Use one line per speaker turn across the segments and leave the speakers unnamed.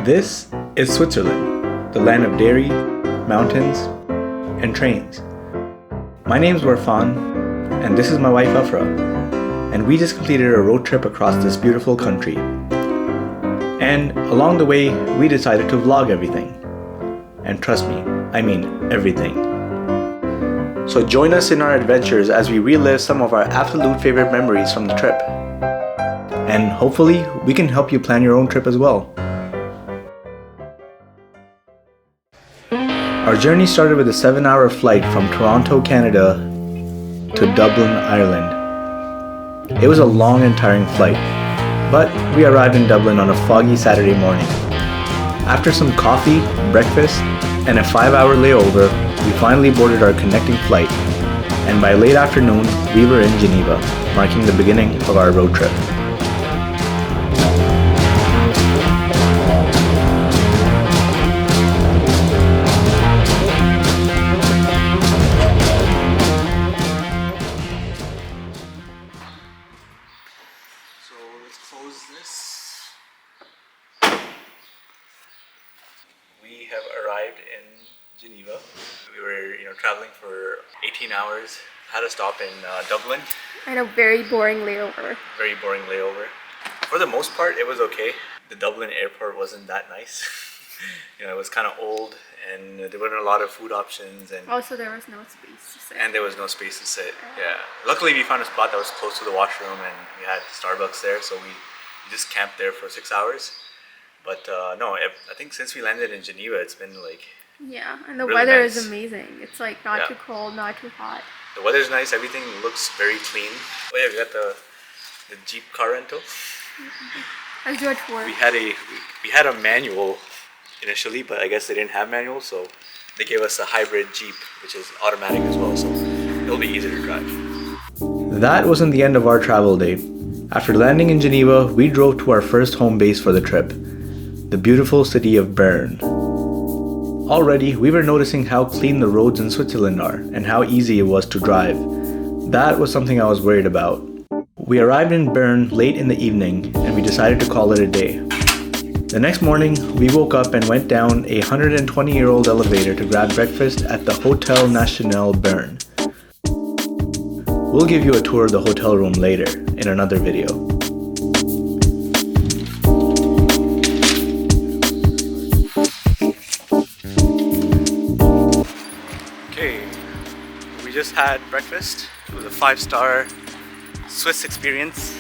This is Switzerland, the land of dairy, mountains, and trains. My name's Warfan, and this is my wife Afra, and we just completed a road trip across this beautiful country. And along the way, we decided to vlog everything. And trust me, I mean everything. So join us in our adventures as we relive some of our absolute favorite memories from the trip. And hopefully, we can help you plan your own trip as well. Our journey started with a 7-hour flight from Toronto, Canada to Dublin, Ireland. It was a long and tiring flight, but we arrived in Dublin on a foggy Saturday morning. After some coffee, breakfast, and a 5-hour layover, we finally boarded our connecting flight, and by late afternoon, we were in Geneva, marking the beginning of our road trip. We have arrived in Geneva. We were, traveling for 18 hours. Had a stop in Dublin.
And a very boring layover.
Very boring layover. For the most part, it was okay. The Dublin airport wasn't that nice. It was kind of old, and there weren't a lot of food options. And
also, there was no space to sit.
And there was no space to sit. Yeah. Luckily, we found a spot that was close to the washroom, and we had Starbucks there, so we just camped there for 6 hours. But no, I think since we landed in Geneva, it's been like...
Yeah, and the
really
weather
nice.
is amazing. It's like not too cold, not too hot.
The weather's nice, everything looks very clean. Oh yeah, we got the Jeep car rental.
How's your tour?
We had a manual initially, but I guess they didn't have manual, so they gave us a hybrid Jeep, which is automatic as well, so it'll be easier to drive. That wasn't the end of our travel day. After landing in Geneva, we drove to our first home base for the trip, the beautiful city of Bern. Already, we were noticing how clean the roads in Switzerland are and how easy it was to drive. That was something I was worried about. We arrived in Bern late in the evening and we decided to call it a day. The next morning, we woke up and went down a 120-year-old elevator to grab breakfast at the Hotel National Bern. We'll give you a tour of the hotel room later in another video. We just had breakfast. It was a 5-star Swiss experience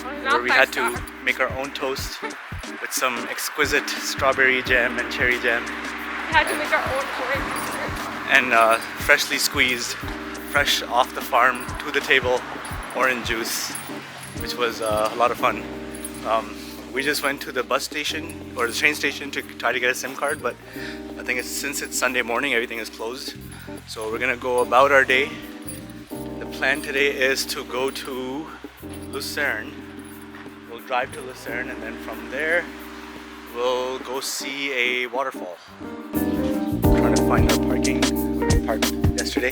where we had to make our own toast with some exquisite strawberry jam and cherry jam.
We had to make our own orange
and freshly squeezed, fresh off the farm to the table, orange juice, which was a lot of fun. We just went to the bus station or the train station to try to get a SIM card, but I think since it's Sunday morning, everything is closed. So we're gonna go about our day. The plan today is to go to Lucerne. We'll drive to Lucerne, and then from there we'll go see a waterfall. I'm trying to find our parking. We parked yesterday.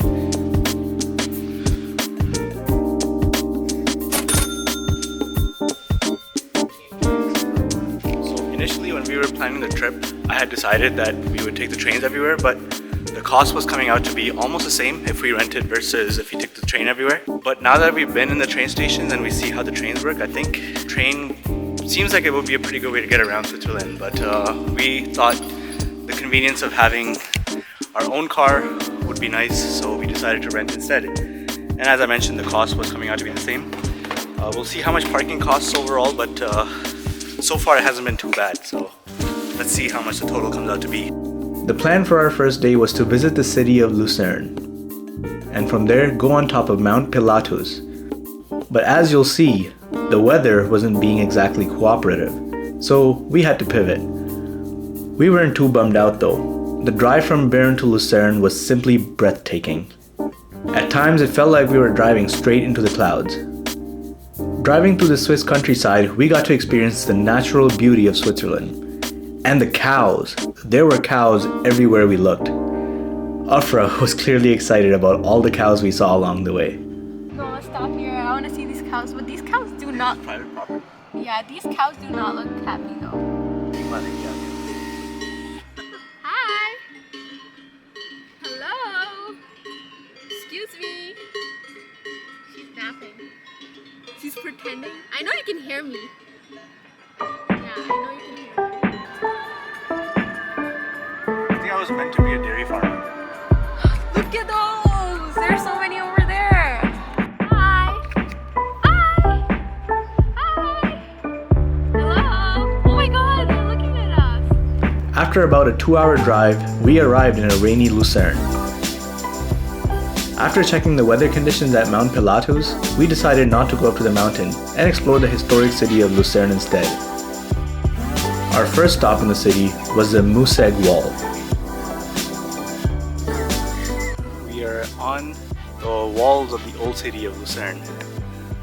Initially, when we were planning the trip, I had decided that we would take the trains everywhere, but the cost was coming out to be almost the same if we rented versus if you took the train everywhere. But now that we've been in the train stations and we see how the trains work, I think train seems like it would be a pretty good way to get around Switzerland. But we thought the convenience of having our own car would be nice, so we decided to rent instead. And as I mentioned, the cost was coming out to be the same. We'll see how much parking costs overall, but so far it hasn't been too bad, so let's see how much the total comes out to be. The plan for our first day was to visit the city of Lucerne, and from there go on top of Mount Pilatus. But as you'll see, the weather wasn't being exactly cooperative, so we had to pivot. We weren't too bummed out though. The drive from Bern to Lucerne was simply breathtaking. At times it felt like we were driving straight into the clouds. Driving through the Swiss countryside, we got to experience the natural beauty of Switzerland. And the cows. There were cows everywhere we looked. Afra was clearly excited about all the cows we saw along the way.
No, let's stop here. I want to see these cows, but these cows do not...
Private property.
Yeah, these cows do not look happy though. pretending. I know you can hear me. Yeah, I know you can hear me.
I think I was meant to be a dairy farmer.
Look at those! There's so many over there. Hi. Hi. Hi. Hello. Oh my God, they're looking at us.
After about a 2-hour drive, we arrived in a rainy Lucerne. After checking the weather conditions at Mount Pilatus, we decided not to go up to the mountain and explore the historic city of Lucerne instead. Our first stop in the city was the Museg Wall. We are on the walls of the old city of Lucerne.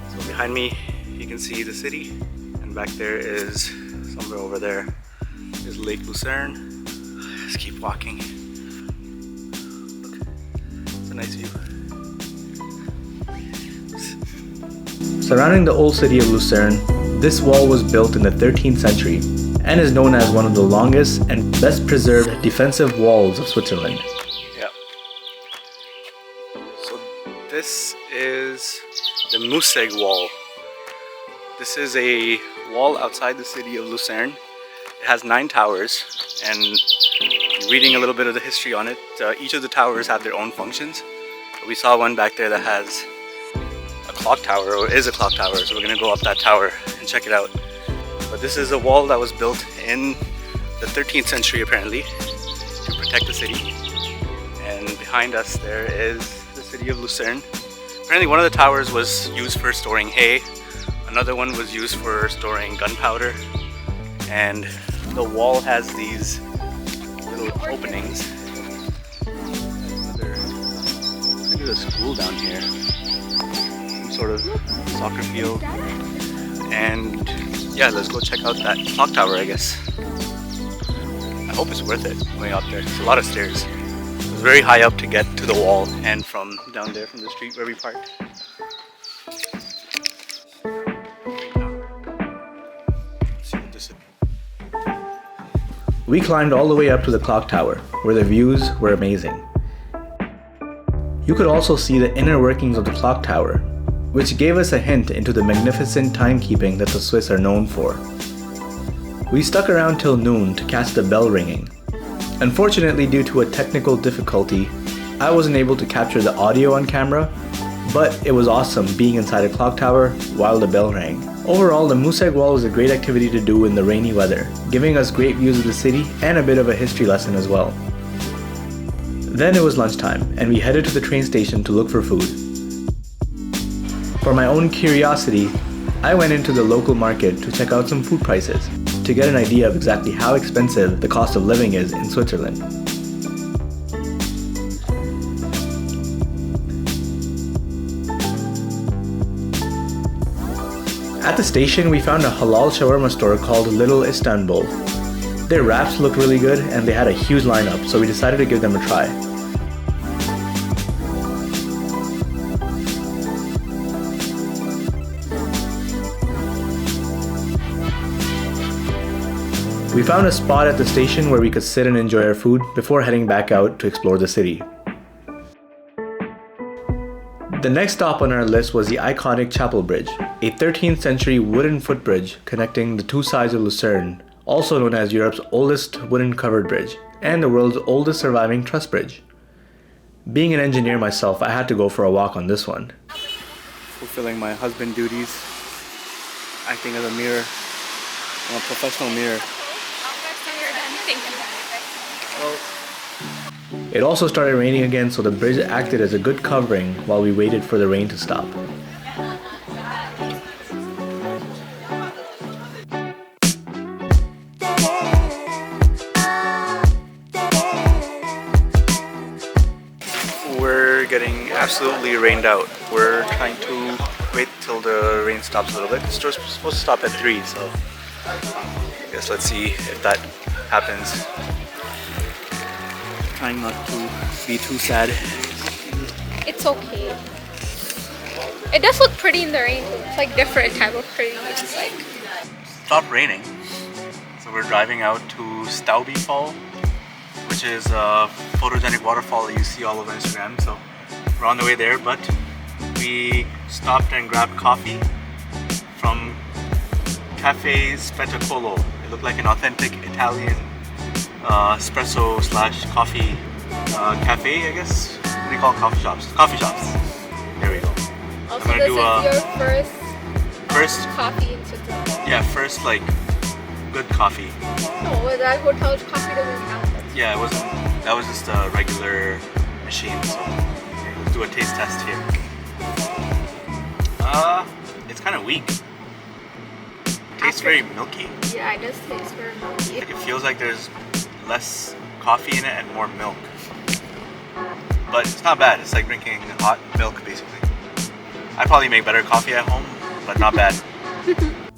So behind me you can see the city, and back there is, somewhere over there, is Lake Lucerne. Let's keep walking. Look, it's a nice view. Surrounding the old city of Lucerne, this wall was built in the 13th century and is known as one of the longest and best preserved defensive walls of Switzerland. Yeah. So this is the Museg Wall. This is a wall outside the city of Lucerne. It has 9 towers, and reading a little bit of the history on it, each of the towers have their own functions. We saw one back there that has a clock tower, or is a clock tower, so we're gonna go up that tower and check it out. But this is a wall that was built in the 13th century apparently to protect the city. And behind us there is the city of Lucerne. Apparently one of the towers was used for storing hay, another one was used for storing gunpowder, and the wall has these little openings. There's a school down here, some sort of soccer field, and yeah, let's go check out that clock tower, I guess. I hope it's worth it going up there. It's a lot of stairs. It's very high up to get to the wall, and from down there from the street where we parked. We climbed all the way up to the clock tower, where the views were amazing. You could also see the inner workings of the clock tower, which gave us a hint into the magnificent timekeeping that the Swiss are known for. We stuck around till noon to catch the bell ringing. Unfortunately, due to a technical difficulty, I wasn't able to capture the audio on camera, but it was awesome being inside a clock tower while the bell rang. Overall, the Museg Wall is a great activity to do in the rainy weather, giving us great views of the city and a bit of a history lesson as well. Then it was lunchtime, and we headed to the train station to look for food. For my own curiosity, I went into the local market to check out some food prices, to get an idea of exactly how expensive the cost of living is in Switzerland. At the station, we found a halal shawarma store called Little Istanbul. Their wraps looked really good, and they had a huge lineup, so we decided to give them a try. We found a spot at the station where we could sit and enjoy our food before heading back out to explore the city. The next stop on our list was the iconic Chapel Bridge, a 13th century wooden footbridge connecting the two sides of Lucerne, also known as Europe's oldest wooden covered bridge and the world's oldest surviving truss bridge. Being an engineer myself, I had to go for a walk on this one. Fulfilling my husband duties, acting as a mirror, I'm a professional mirror. It also started raining again, so the bridge acted as a good covering while we waited for the rain to stop. We're getting absolutely rained out. We're trying to wait till the rain stops a little bit. It's supposed to stop at 3, so I guess let's see if that happens. Trying not to be too sad.
It's okay. It does look pretty in the rain though. It's like different type of pretty. It's like
stopped raining, so we're driving out to Stäubifall, which is a photogenic waterfall that you see all over Instagram. So we're on the way there, but we stopped and grabbed coffee from Cafe Spettacolo. It looked like an authentic Italian espresso slash coffee cafe, I guess. What do you call coffee shops? Coffee shops. There we go.
Also,
I'm gonna
this
do
is your
first
coffee in Switzerland.
yeah, first like good coffee.
No, that hotel coffee doesn't count.
Yeah, it wasn't. That was just a regular machine. So okay, let's do a taste test here. It's kind of weak. It tastes very milky.
Yeah, it does taste very milky.
Like it feels like there's less coffee in it and more milk. But it's not bad. It's like drinking hot milk basically. I'd probably make better coffee at home, but not bad.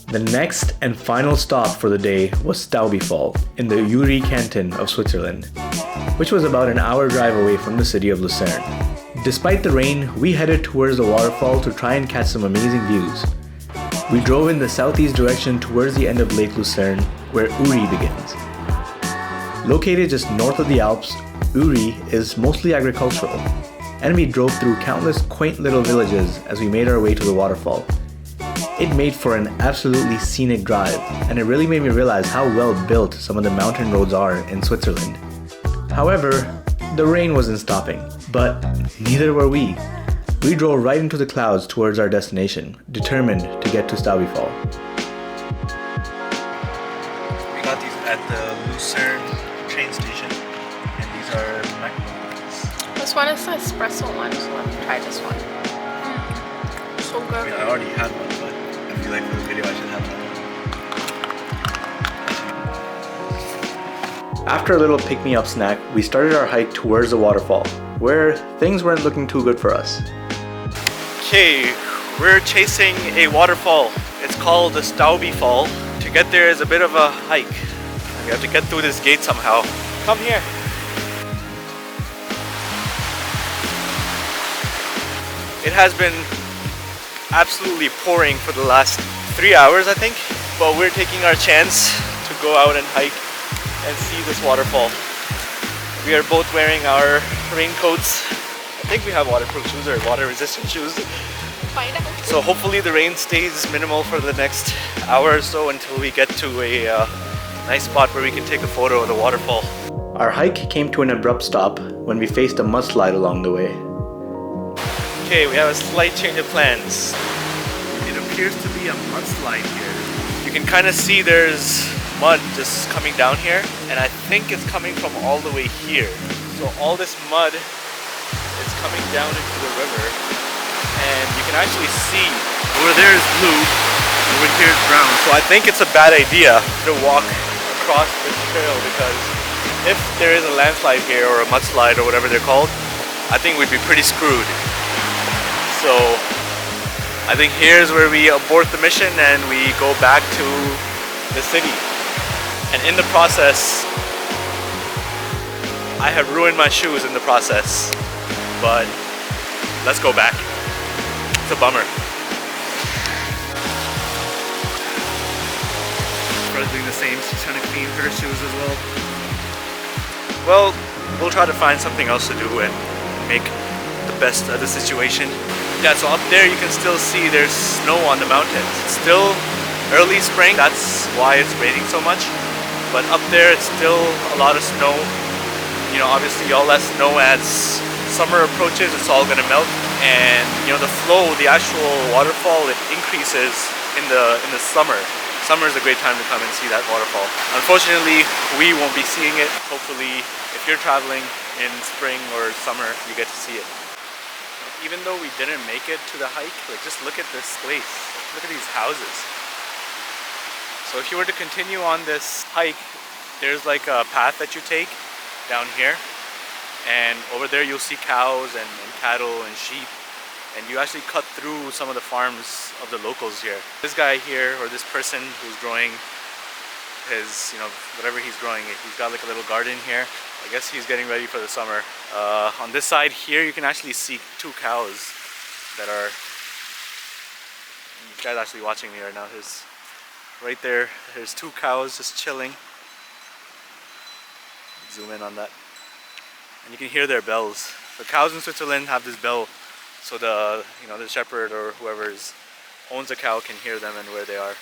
The next and final stop for the day was Stäubifall in the Uri canton of Switzerland, which was about an hour drive away from the city of Lucerne. Despite the rain, we headed towards the waterfall to try and catch some amazing views. We drove in the southeast direction towards the end of Lake Lucerne, where Uri begins. Located just north of the Alps, Uri is mostly agricultural, and we drove through countless quaint little villages as we made our way to the waterfall. It made for an absolutely scenic drive, and it really made me realize how well built some of the mountain roads are in Switzerland. However, the rain wasn't stopping, but neither were we. We drove right into the clouds towards our destination, determined to get to Stäubifall. We got these at the Lucerne train station, and these are macaroons.
This one is the espresso one, so let me try this one. So good.
I mean, I already had one, but I feel like for the video I should have one. After a little pick-me-up snack, we started our hike towards the waterfall, where things weren't looking too good for us. Okay, we're chasing a waterfall. It's called the Stäubifall. To get there is a bit of a hike. We have to get through this gate somehow. Come here. It has been absolutely pouring for the last 3 hours, I think, but we're taking our chance to go out and hike and see this waterfall. We are both wearing our raincoats. I think we have waterproof shoes or water resistant shoes.
Find out.
So hopefully the rain stays minimal for the next hour or so until we get to a nice spot where we can take a photo of the waterfall. Our hike came to an abrupt stop when we faced a mudslide along the way. Okay, we have a slight change of plans. It appears to be a mudslide here. You can kind of see there's mud just coming down here, and I think it's coming from all the way here. So all this mud is coming down into the river, and you can actually see over there is blue, over here is brown. So I think it's a bad idea to walk across this trail, because if there is a landslide here or a mudslide or whatever they're called, I think we'd be pretty screwed. So I think here's where we abort the mission and we go back to the city. And in the process, I have ruined my shoes in the process, but let's go back. It's a bummer. Fred's doing the same, she's trying to clean her shoes as well. Well, we'll try to find something else to do and make the best of the situation. Yeah, so up there you can still see there's snow on the mountains. It's still early spring, that's why it's raining so much. But up there it's still a lot of snow. You know, obviously all that snow as summer approaches, it's all gonna melt. And you know, the flow, the actual waterfall, it increases in the summer. Summer is a great time to come and see that waterfall. Unfortunately, we won't be seeing it. Hopefully, if you're traveling in spring or summer, you get to see it. Even though we didn't make it to the hike, like just look at this place. Look at these houses. So if you were to continue on this hike, there's like a path that you take down here. And over there you'll see cows and cattle and sheep. And you actually cut through some of the farms of the locals here. This guy here, or this person who's growing his, you know, whatever he's growing, he's got like a little garden here. I guess he's getting ready for the summer. On this side here, you can actually see 2 cows that are... This guy's actually watching me right now. There's right there, there's 2 cows just chilling. Zoom in on that. And you can hear their bells. The cows in Switzerland have this bell, so the shepherd or whoever is owns a cow can hear them and where they are.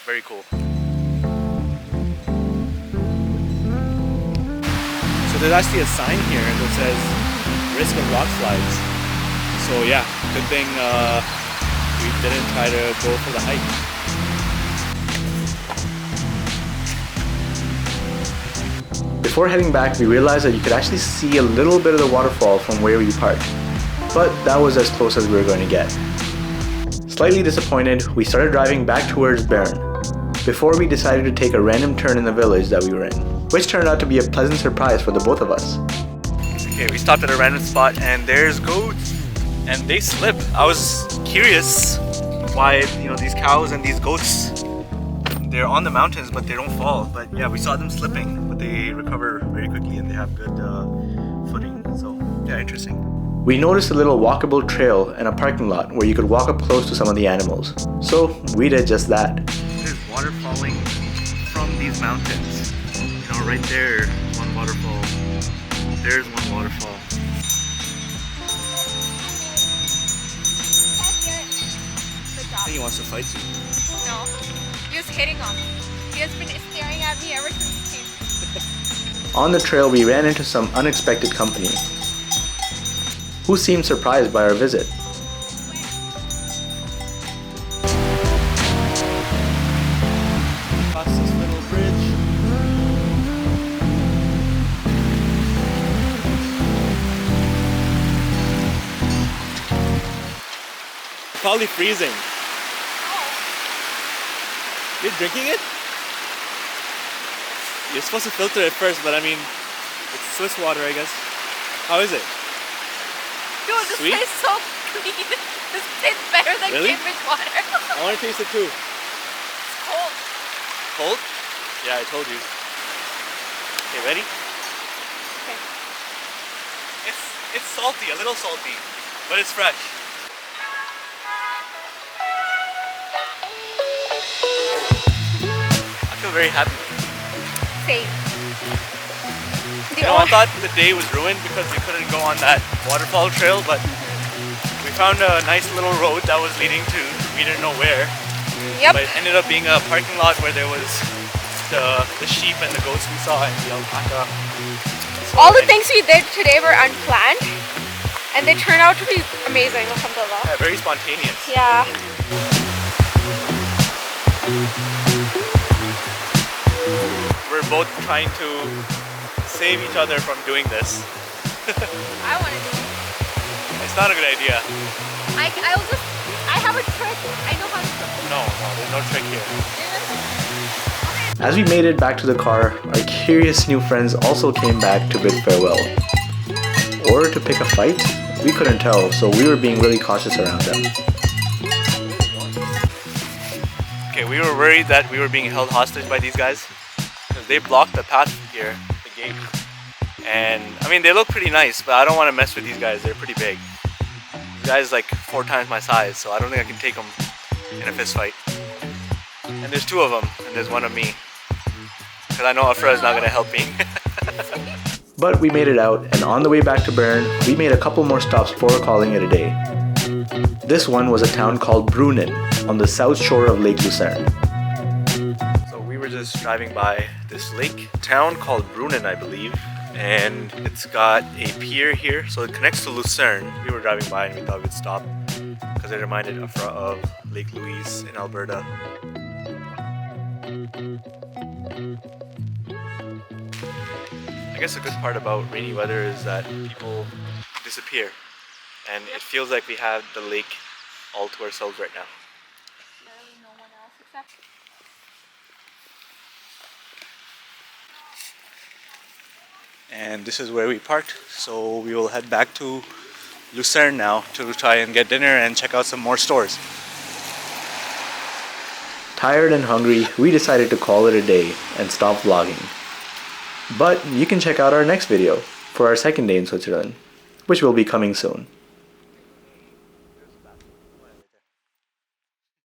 Very cool. So there's actually a sign here that says risk of rock slides. So yeah, good thing we didn't try to go for the hike. Before heading back, we realized that you could actually see a little bit of the waterfall from where we parked, but that was as close as we were going to get. Slightly disappointed, we started driving back towards Bern, before we decided to take a random turn in the village that we were in, which turned out to be a pleasant surprise for the both of us. Okay, we stopped at a random spot and there's goats, and they slip. I was curious why, these cows and these goats, they're on the mountains but they don't fall. But yeah, we saw them slipping, but they recover very quickly and they have good footing. So yeah, interesting. We noticed a little walkable trail and a parking lot where you could walk up close to some of the animals. So we did just that. There's water falling from these mountains. Right there, one waterfall. There's one waterfall. I think he wants to fight you.
No, he was hitting on me. He has been staring at me ever since he came.
On the trail, we ran into some unexpected company who seemed surprised by our visit. Across this little bridge. Probably freezing.
Oh.
You're drinking it? You're supposed to filter it first, but I mean, it's Swiss water, I guess. How is it?
Dude, this
Sweet?
tastes so clean. This tastes better than
Really?
Cambridge water.
I want to taste it too.
It's cold.
Cold? Yeah, I told you. Okay, ready?
Okay.
It's salty, a little salty, but it's fresh. I feel very happy.
Same.
I thought the day was ruined because we couldn't go on that waterfall trail, but we found a nice little road that was leading to we didn't know where.
Yep.
But it ended up being a parking lot where there was the sheep and the goats we saw and the alpaca. So
all the things we did today were unplanned, and they turned out to be amazing. Alhamdulillah.
Yeah, very spontaneous.
Yeah.
We're both trying to save each other from doing this.
I want to do it.
It's not a good idea.
I have a trick. I know how to trick.
No, there's no trick here.
As we made it back to the car, our curious new friends also came back to bid farewell. Or to pick a fight? We couldn't tell, so we were being really cautious around them.
Okay, we were worried that we were being held hostage by these guys. Because they blocked the path here, the gate. And, I mean, they look pretty nice, but I don't want to mess with these guys. They're pretty big. These guys like 4 times my size, so I don't think I can take them in a fist fight. And there's 2 of them, and there's 1 of me. Because I know Afra is not going to help me.
But we made it out, and on the way back to Bern, we made a couple more stops before calling it a day. This one was a town called Brunnen, on the south shore of Lake Lucerne.
So we were just driving by this lake town called Brunnen, I believe. And it's got a pier here, so it connects to Lucerne. We were driving by and we thought we'd stop because it reminded Afra of Lake Louise in Alberta. I guess a good part about rainy weather is that people disappear, and it feels like we have the lake all to ourselves right now.
Literally no one else except.
And this is where we parked, so we will head back to Lucerne now to try and get dinner and check out some more stores.
Tired and hungry, we decided to call it a day and stop vlogging. But you can check out our next video for our second day in Switzerland, which will be coming soon.